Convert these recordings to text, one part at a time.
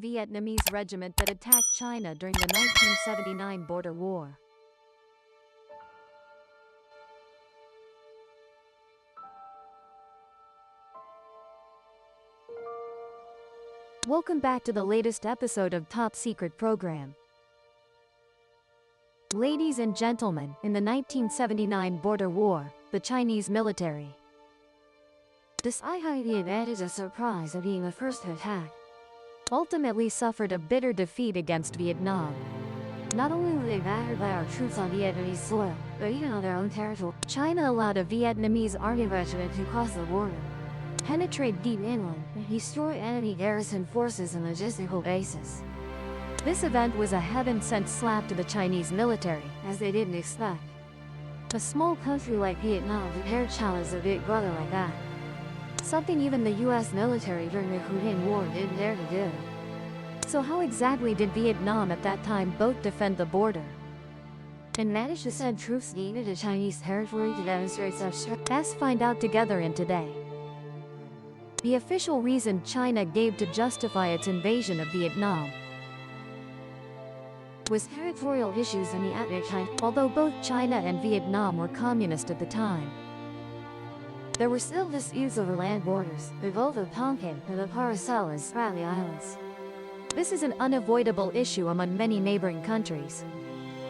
Sino-Vietnamese regiment that attacked China during the 1979 border war. Welcome back to the latest episode of Top Secret Program. Ladies and gentlemen, in the 1979 border war, the Chinese military despite the advantage of surprise of being the first to attack, ultimately suffered a bitter defeat against Vietnam. Not only were they battered by our troops on Vietnamese soil, but even on their own territory. China allowed a Vietnamese army regiment to cross the border, penetrate deep inland, and destroy enemy garrison forces and logistical bases. This event was a heaven-sent slap to the Chinese military, as they didn't expect a small country like Vietnam to dare challenge a big brother like that. Something even the US military during the Korean War didn't dare to do. So how exactly did Vietnam at that time both defend the border and manage to send troops deep into Chinese territory to demonstrate such strength? Let's find out together in Today. The official reason China gave to justify its invasion of Vietnam was territorial issues in the ethnic China. Although both China and Vietnam were communist at the time, there were still disputes over land borders, the Gulf of Tonkin and the Paracel and Spratly Islands. This is an unavoidable issue among many neighboring countries.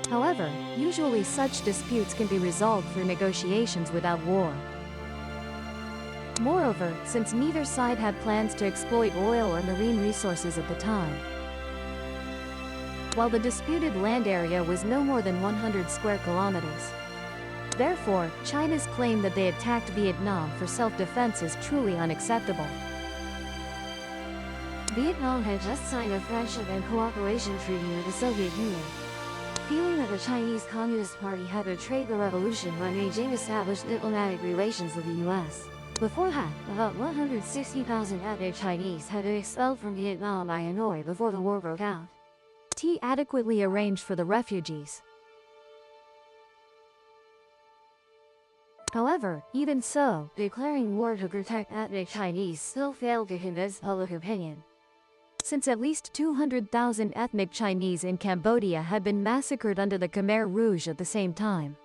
However, usually such disputes can be resolved through negotiations without war. Moreover, since neither side had plans to exploit oil or marine resources at the time, while the disputed land area was no more than 100 square kilometers. Therefore, China's claim that they attacked Vietnam for self-defense is truly unacceptable. Vietnam had just signed a friendship and cooperation treaty with the Soviet Union. Feeling that the Chinese Communist Party had betrayed the revolution when Beijing established diplomatic relations with the US. Before that, about 160,000 ethnic Chinese had been expelled from Vietnam by Hanoi before the war broke out. T adequately arranged for the refugees. However, even so, declaring war to protect ethnic Chinese still failed to convince public opinion, since at least 200,000 ethnic Chinese in Cambodia had been massacred under the Khmer Rouge at the same time.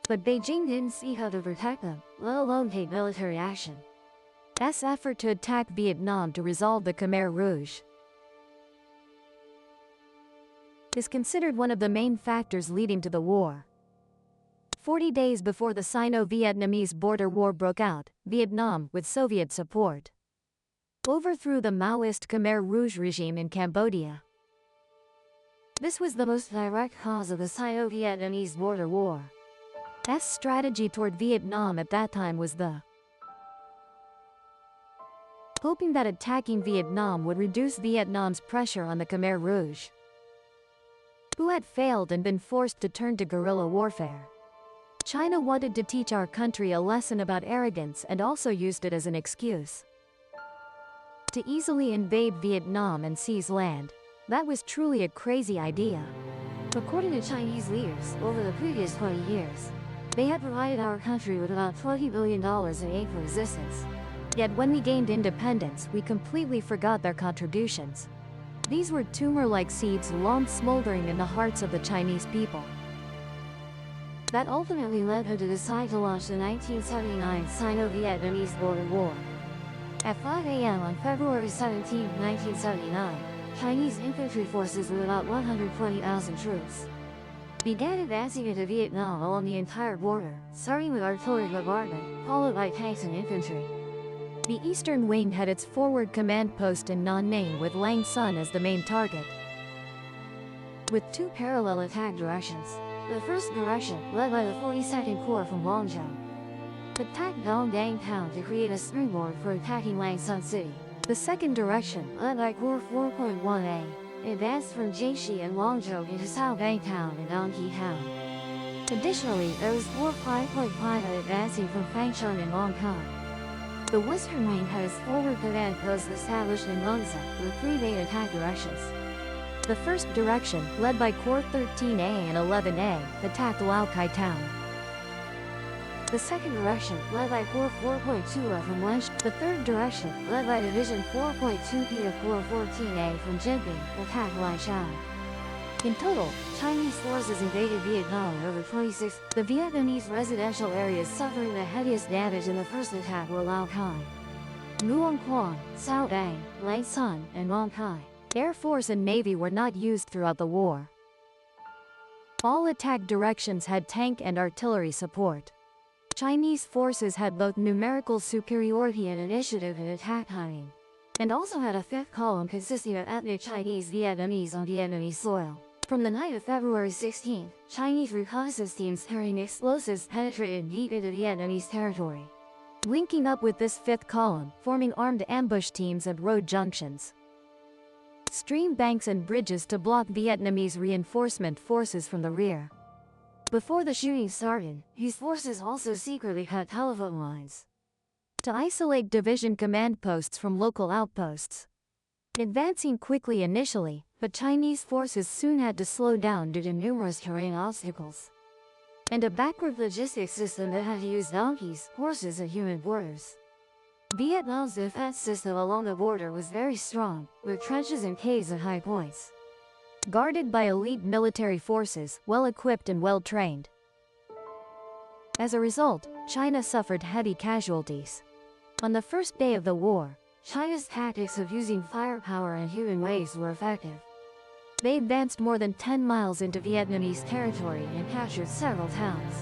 But Beijing didn't see how to protect them, let alone take military action. This effort to attack Vietnam to resolve the Khmer Rouge is considered one of the main factors leading to the war. 40 days before the Sino-Vietnamese border war broke out, Vietnam, with Soviet support, overthrew the Maoist Khmer Rouge regime in Cambodia. This was the most direct cause of the Sino-Vietnamese border war. This strategy toward Vietnam at that time was hoping that attacking Vietnam would reduce Vietnam's pressure on the Khmer Rouge, who had failed and been forced to turn to guerrilla warfare. China wanted to teach our country a lesson about arrogance and also used it as an excuse to easily invade Vietnam and seize land. That was truly a crazy idea. According to Chinese leaders, over the previous 20 years, they had provided our country with about $20 billion in aid for resistance. Yet when we gained independence, we completely forgot their contributions. These were tumor-like seeds long smoldering in the hearts of the Chinese people. That ultimately led her to decide to launch the 1979 Sino-Vietnamese border war. At 5 a.m. on February 17, 1979, Chinese infantry forces with about 120,000 troops began advancing into Vietnam along the entire border, starting with artillery bombardment, followed by tanks and infantry. The Eastern Wing had its forward command post in Nha Nang with Lang Son as the main target, with two parallel attack directions. The first direction, led by the 42nd Corps from Guangzhou, attacked Dong Dang Town to create a springboard for attacking Lang Son City. The second direction, led by Corps 4.1A, advanced from Jiangxi and Guangzhou into Sao Bang Town and Dong Qi Town. Additionally, there was Corps 5.5 advancing from Fangcheng and Long Kong. The Western Wing had its forward command post established in Nongsa with three main attack directions. The first direction, led by Corps 13A and 11A, attacked Lao Cai Town. The second direction, led by Corps 4.2A from Wench. The third direction, led by Division 4.2P of Corps 14A from Jinping, attacked Laichao. In total, Chinese forces invaded Vietnam on October 26. The Vietnamese residential areas suffering the heaviest damage in the first attack were Lao Cai, Luong Quang, Sao Dang, Lang Son, and Mong Kai. Air Force and Navy were not used throughout the war. All attack directions had tank and artillery support. Chinese forces had both numerical superiority and initiative in attack timing, and also had a fifth column consisting of ethnic Chinese Vietnamese on Vietnamese soil. From the night of February 16, Chinese reconnaissance teams carrying explosives penetrated deep into Vietnamese territory, linking up with this fifth column, forming armed ambush teams at road junctions, stream banks and bridges to block Vietnamese reinforcement forces from the rear. Before the shooting started, these forces also secretly cut telephone lines to isolate division command posts from local outposts, advancing quickly initially, but Chinese forces soon had to slow down due to numerous terrain obstacles and a backward logistics system that had to use donkeys, horses, and human warriors. Vietnam's defense system along the border was very strong, with trenches and caves at high points, guarded by elite military forces, well-equipped and well-trained. As a result, China suffered heavy casualties. On the first day of the war, China's tactics of using firepower and human waves were effective. They advanced more than 10 miles into Vietnamese territory and captured several towns.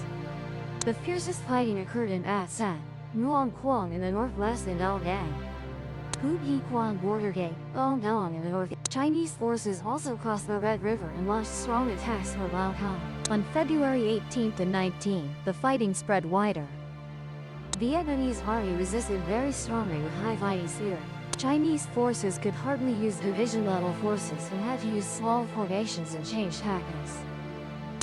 The fiercest fighting occurred in At San, Nguyen Quang in the northwest and Ao Dang, Hu Hi Quan border gate, Ong Dong in the north. Chinese forces also crossed the Red River and launched strong attacks from Lao Cai. On February 18th and 19th, the fighting spread wider. Vietnamese army resisted very strongly with high fighting spirit. Chinese forces could hardly use division-level forces and had to use small formations and change tactics.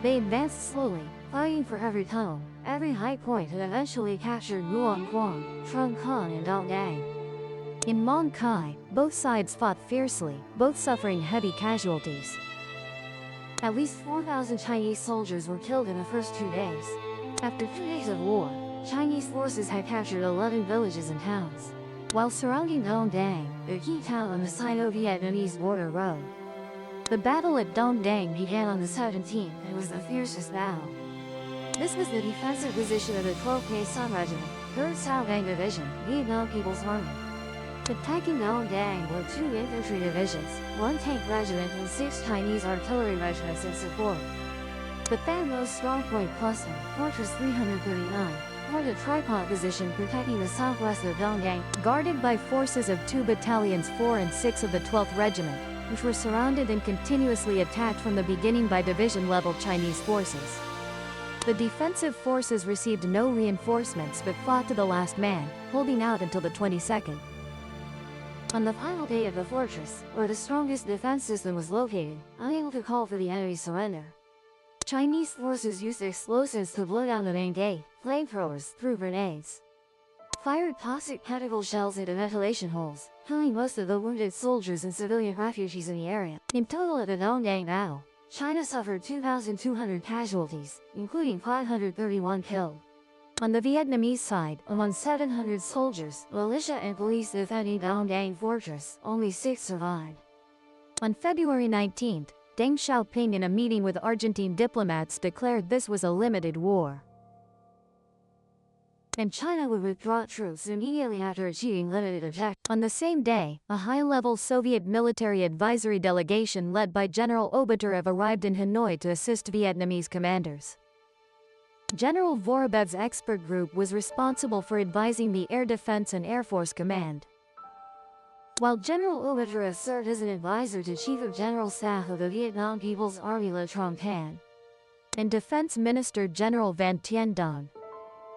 They advanced slowly, fighting for every tunnel, every high point, and eventually captured Luong Quang, Trung Con, and Dong Dang. In Mong Kai, both sides fought fiercely, both suffering heavy casualties. At least 4,000 Chinese soldiers were killed in the first 2 days. After 2 days of war, Chinese forces had captured 11 villages and towns, while surrounding Dong Dang, the key town on the Sino-Vietnamese border road. The battle at Dong Dang began on the 17th and was the fiercest battle. This was the defensive position of the 12th Khe Sun Regiment, 3rd Sao Dang Division, Vietnam People's Army. Attacking Dong Dang were 2 infantry divisions, 1 tank regiment, and 6 Chinese artillery regiments in support. The Than Lo Strongpoint Cluster, Fortress 339, formed a tripod position protecting the southwest of Dong Dang, guarded by forces of 2 battalions 4 and 6 of the 12th Regiment, which were surrounded and continuously attacked from the beginning by division-level Chinese forces. The defensive forces received no reinforcements but fought to the last man, holding out until the 22nd. On the final day of the fortress, where the strongest defense system was located, unable to call for the enemy's surrender, Chinese forces used explosives to blow down the main gate, flamethrowers threw grenades, fired toxic chemical shells into ventilation holes, killing most of the wounded soldiers and civilian refugees in the area. In total at the Dong Dang battle, China suffered 2,200 casualties, including 531 killed. On the Vietnamese side, among 700 soldiers, militia and police defending Dong Dang Fortress, only 6 survived. On February 19th, Deng Xiaoping in a meeting with Argentine diplomats declared this was a limited war, and China would withdraw troops immediately after achieving limited objectives. On the same day, a high-level Soviet military advisory delegation led by General Obaterev arrived in Hanoi to assist Vietnamese commanders. General Vorobev's expert group was responsible for advising the Air Defense and Air Force Command, while General Obaterev served as an advisor to Chief of General Staff of the Vietnam People's Army Le Trong Tan and Defense Minister General Van Tien Dong.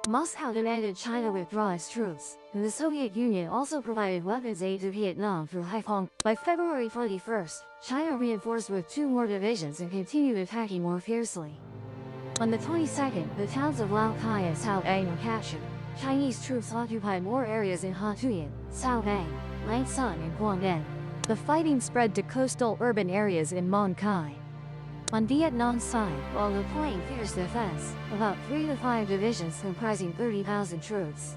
Moscow demanded China withdraw its troops, and the Soviet Union also provided weapons aid to Vietnam through Haiphong. By February 21st, China reinforced with 2 more divisions and continued attacking more fiercely. On the 22nd, the towns of Lao Cai and Sao Dang were captured. Chinese troops occupied more areas in Ha Thuyen, Sao Dang, Lang Son, and Quang Dinh. The fighting spread to coastal urban areas in Mong Kai. On Vietnam's side, while deploying fierce defense, about 3 to 5 divisions comprising 30,000 troops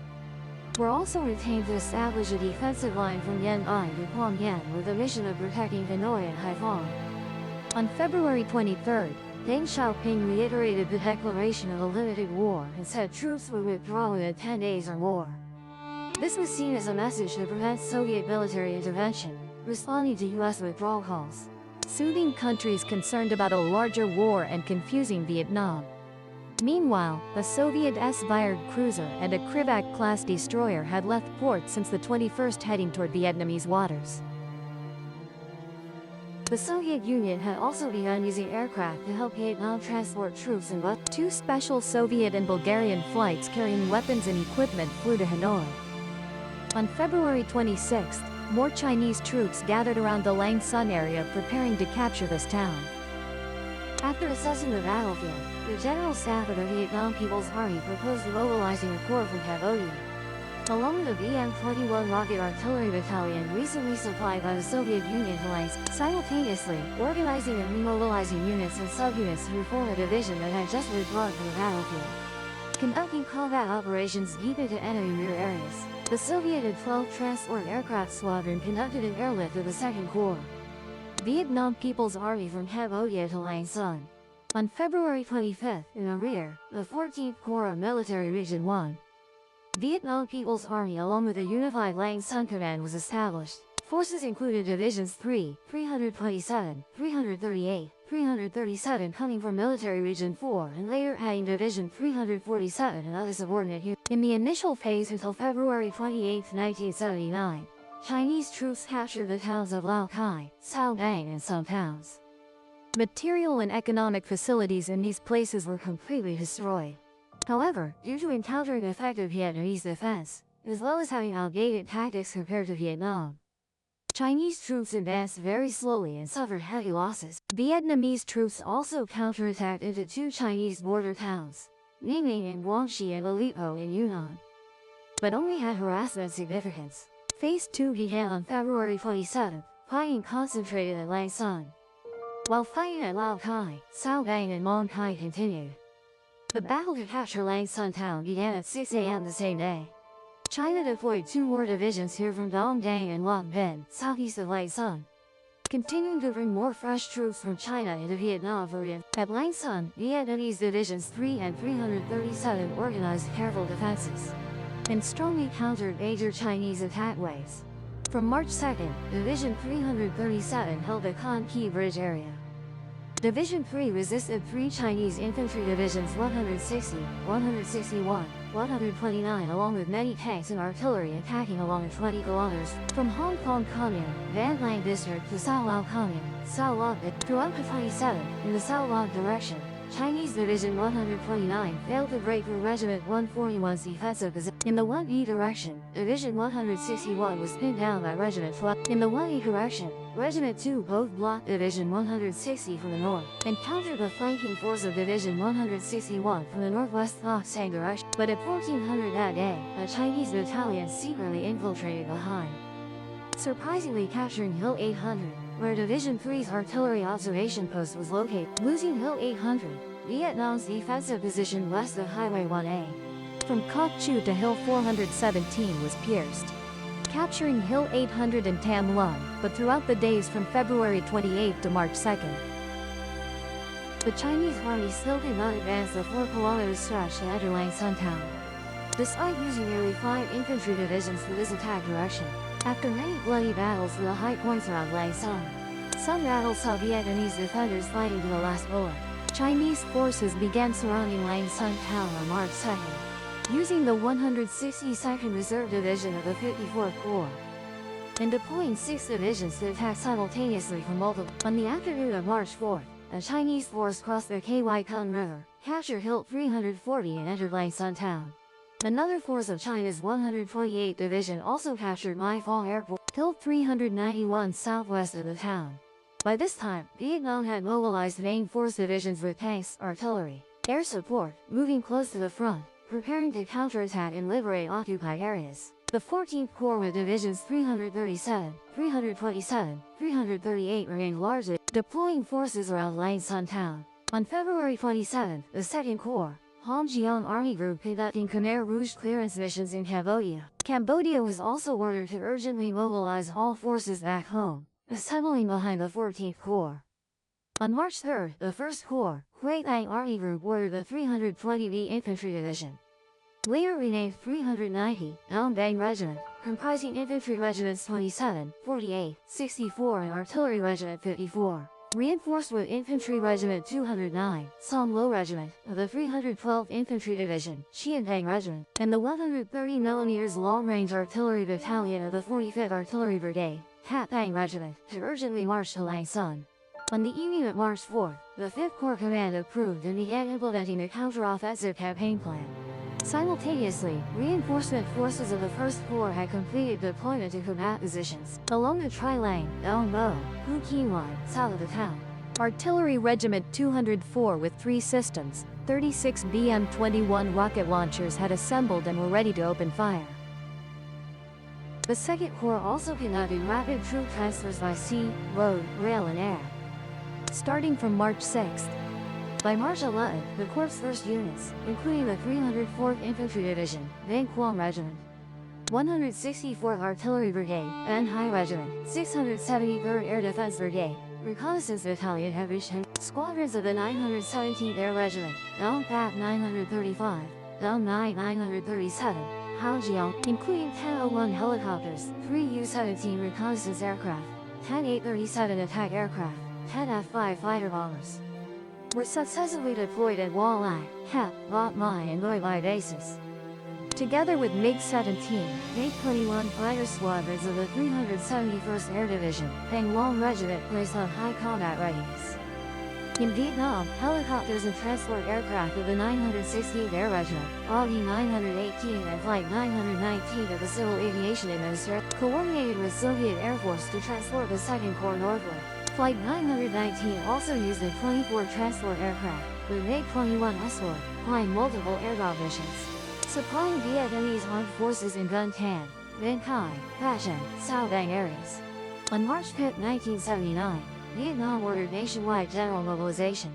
were also retained to establish a defensive line from Yan Ai to Quang Yan with the mission of protecting Hanoi and Haiphong. On February 23rd, Deng Xiaoping reiterated the declaration of a limited war and said troops would withdraw within 10 days or more. This was seen as a message to prevent Soviet military intervention, responding to U.S. withdrawal calls, soothing countries concerned about a larger war and confusing Vietnam. Meanwhile, the Soviet S-Bayard cruiser and a Krivak-class destroyer had left port since the 21st, heading toward Vietnamese waters. The Soviet Union had also begun using aircraft to help Vietnam transport troops, and but 2 special Soviet and Bulgarian flights carrying weapons and equipment flew to Hanoi. On February 26th, more Chinese troops gathered around the Lang Son area preparing to capture this town. After assessing the battlefield, the General Staff of the Vietnam People's Army proposed mobilizing a corps from Cambodia, along with the VM-21 Rocket Artillery Battalion recently supplied by the Soviet Union to Lang, simultaneously organizing and remobilizing units and subunits to form a division that had just withdrawn from the battlefield, conducting combat operations deep into enemy rear areas. The Soviet and 12 Transport Aircraft Squadron conducted an airlift of the 2nd Corps Vietnam People's Army from Cambodia to Lang Son. On February 25th, in the rear, the 14th Corps of Military Region 1 Vietnam People's Army along with the unified Lang Son Command was established. Forces included Divisions 3, 327, 338, 337 coming from Military Region 4 and later adding Division 347 and other subordinate units. In the initial phase until February 28, 1979, Chinese troops captured the towns of Lao Cai, Sao Bang and some towns. Material and economic facilities in these places were completely destroyed. However, due to encountering effective Vietnamese defense, as well as having outdated tactics compared to Vietnam, Chinese troops advanced very slowly and suffered heavy losses. Vietnamese troops also counterattacked into 2 Chinese border towns, namely in Guangxi and Aleppo in Yunnan, but only had harassment significance. Phase 2 began on February 27th, fighting concentrated at Lang Son, while fighting at Lao Cai, Sao Bang and Mong Cai continued. The battle to capture Lang Son town began at 6 a.m. the same day. China deployed 2 more divisions here from Dong Dang and Long Binh, southeast of Lang Son, continuing to bring more fresh troops from China into Vietnam for at Lang Son, Vietnamese Divisions 3 and 337 organized careful defenses and strongly countered major Chinese attack waves. From March 2nd, Division 337 held the Con Key Bridge area. Division 3 resisted 3 Chinese infantry divisions 160, 161, 129 along with many tanks and artillery attacking along the 20 kilometers from Hong Kong Commune, Van Lang District to Sao Lao Commune, Sao Lao throughout the 27th in the Sao Lao direction. Chinese Division 129 failed to break through Regiment 141's defensive position. In the 1E direction, Division 161 was pinned down by Regiment 12. In the 1E direction, Regiment 2 both blocked Division 160 from the north and countered the flanking force of Division 161 from the northwest Tha Sang direction. But at 1400 that day, a Chinese battalion secretly infiltrated behind, surprisingly capturing Hill 800, where Division 3's artillery observation post was located. Losing Hill 800, Vietnam's defensive position west of Highway 1A, from Koc Chu to Hill 417 was pierced, capturing Hill 800 and Tam Lung, but throughout the days from February 28 to March 2nd, the Chinese army still did not advance the 4-kilometer stretch to enter Lang Son town, despite using nearly 5 infantry divisions for this attack direction. After many bloody battles for the high points around Lang Son, some battles saw Vietnamese defenders fighting to the last bullet. Chinese forces began surrounding Lang Son town on March 2nd, using the 162nd Reserve Division of the 54th Corps, and deploying 6 divisions to attack simultaneously from multiple. On the afternoon of March 4th, a Chinese force crossed the Ky Kung River, captured Hill 340 and entered Lang Son town. Another force of China's 128th Division also captured Mai Phong Airport, Hill 391 southwest of the town. By this time, Vietnam had mobilized main force divisions with tanks, artillery, air support, moving close to the front, preparing to counterattack and liberate occupied areas. The 14th Corps with Divisions 337, 327, 338 remained largely deploying forces around Lang Son town. On February 27, the 2nd Corps, Hamgyong Army Group conducting Khmer Rouge clearance missions in Cambodia. Cambodia was also ordered to urgently mobilize all forces back home, assembling behind the 14th Corps. On March 3, the 1st Corps, Huy Thang Army Group ordered the 320B Infantry Division, later renamed 390, Nam Bang Regiment, comprising Infantry Regiments 27, 48, 64 and Artillery Regiment 54. Reinforced with Infantry Regiment 209, Som Lo Regiment, of the 312th Infantry Division, Chien Thang Regiment, and the 130mm Long-Range Artillery Battalion of the 45th Artillery Brigade, Hat Thang Regiment, to urgently march to Lang Son. On the evening of March 4, the 5th Corps Command approved and began implementing the counter-offensive campaign plan. Simultaneously, reinforcement forces of the 1st Corps had completed deployment to combat positions along the Tri Lang, Dong Bo, Hu Kien line, south of the town. Artillery Regiment 204 with 3 systems, 36 BM-21 rocket launchers had assembled and were ready to open fire. The 2nd Corps also conducted rapid troop transfers by sea, road, rail and air, starting from March 6. By March 11, the Corps' first units, including the 304th Infantry Division, Vang Quang Regiment, 164th Artillery Brigade, An Hai Regiment, 673rd Air Defense Brigade, Reconnaissance Battalion have reached squadrons of the 917th Air Regiment, Dong Pat 935, Dong Nai 937, Haojiang, including 1001 helicopters, 3 U-17 reconnaissance aircraft, 10 A-37 attack aircraft, 10 F-5 fighter bombers, were successfully deployed at Hoa Lai, Hep, Bot Mai and Noi Lai bases. Together with MiG-17, MiG-21 fighter squadrons of the 371st Air Division, Pang Long Regiment placed on high combat readiness. In Vietnam, helicopters and transport aircraft of the 916th Air Regiment, Augie 918 and Flight 919 of the Civil Aviation Administration, coordinated with Soviet Air Force to transport the 2nd Corps northward. Flight 919 also used a 24 transport aircraft, with MiG-21 escort, flying multiple airdrop missions, supplying Vietnamese armed forces in Gan Tan, Vinh Khai, Ba Chanh, Sao Bang areas. On March 5, 1979, Vietnam ordered nationwide general mobilization.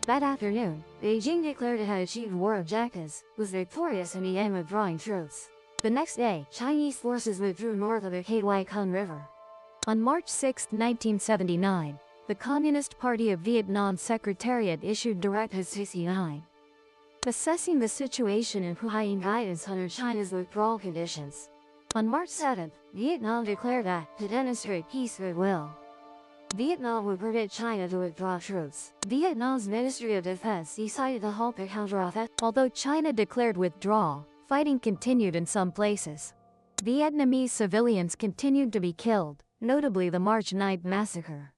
That afternoon, Beijing declared it had achieved war objectives, was victorious and began withdrawing troops. The next day, Chinese forces withdrew north of the Ky Kung River. On March 6, 1979, the Communist Party of Vietnam Secretariat issued Directive 69, assessing the situation and providing guidance under China's withdrawal conditions. On March 7, Vietnam declared that, to demonstrate peace goodwill, Vietnam would permit China to withdraw troops. Vietnam's Ministry of Defense decided to halt the counteroffensive. Although China declared withdrawal, fighting continued in some places. Vietnamese civilians continued to be killed, notably the March 9 massacre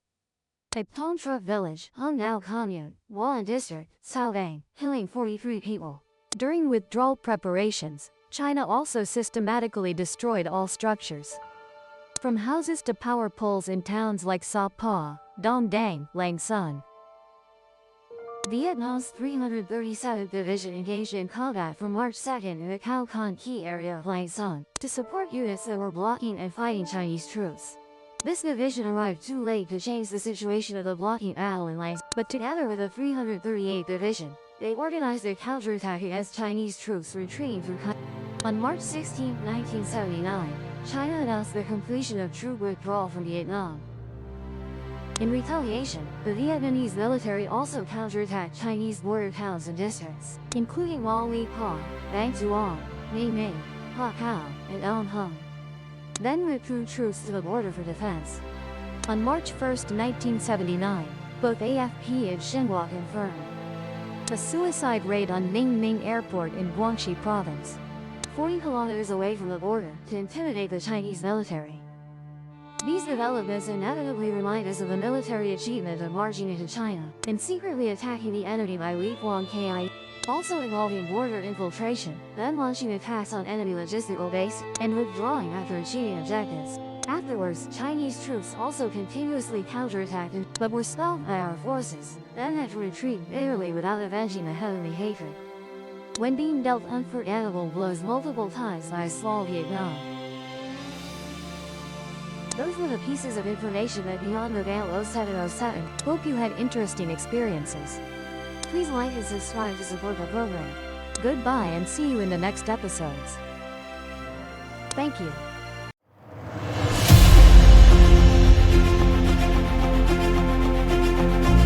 at Ton Truc Village, Hung Nau Commune,Wan District, Sao Bang, killing 43 people. During withdrawal preparations, China also systematically destroyed all structures, from houses to power poles in towns like Sa Pa, Dong Dang, Lang Son. Vietnam's 337th Division engaged in combat from March 2 in the Cao Con Key area of Lang Son to support units that were blocking and fighting Chinese troops. This division arrived too late to change the situation of the blocking battle in Lang Son, but together with the 338th Division, they organized a counterattack against Chinese troops retreating through On March 16, 1979, China announced the completion of troop withdrawal from Vietnam. In retaliation, the Vietnamese military also counterattacked Chinese border towns and districts, including Hoa Li Pa, Bang Duong, Ninh Ninh, Ha Cao, and Ông Hung, then withdrew troops to the border for defense. On March 1, 1979, both AFP and Xinhua confirmed a suicide raid on Ninh Ninh Airport in Guangxi Province, 40 kilometers away from the border, to intimidate the Chinese military. These developments inevitably remind us of the military achievement of marching into China and secretly attacking the enemy by Li Huang Ki, also involving border infiltration, then launching attacks on enemy logistical base, and withdrawing after achieving objectives. Afterwards, Chinese troops also continuously counterattacked but were stopped by our forces, then had to retreat bitterly without avenging the heavenly hatred. When being dealt unforgettable blows multiple times by a small Vietnam, Those were the pieces of information that Beyond the Veil 0707. Hope you had interesting experiences. Please like and subscribe to support the program. Goodbye and see you in the next episodes. Thank you.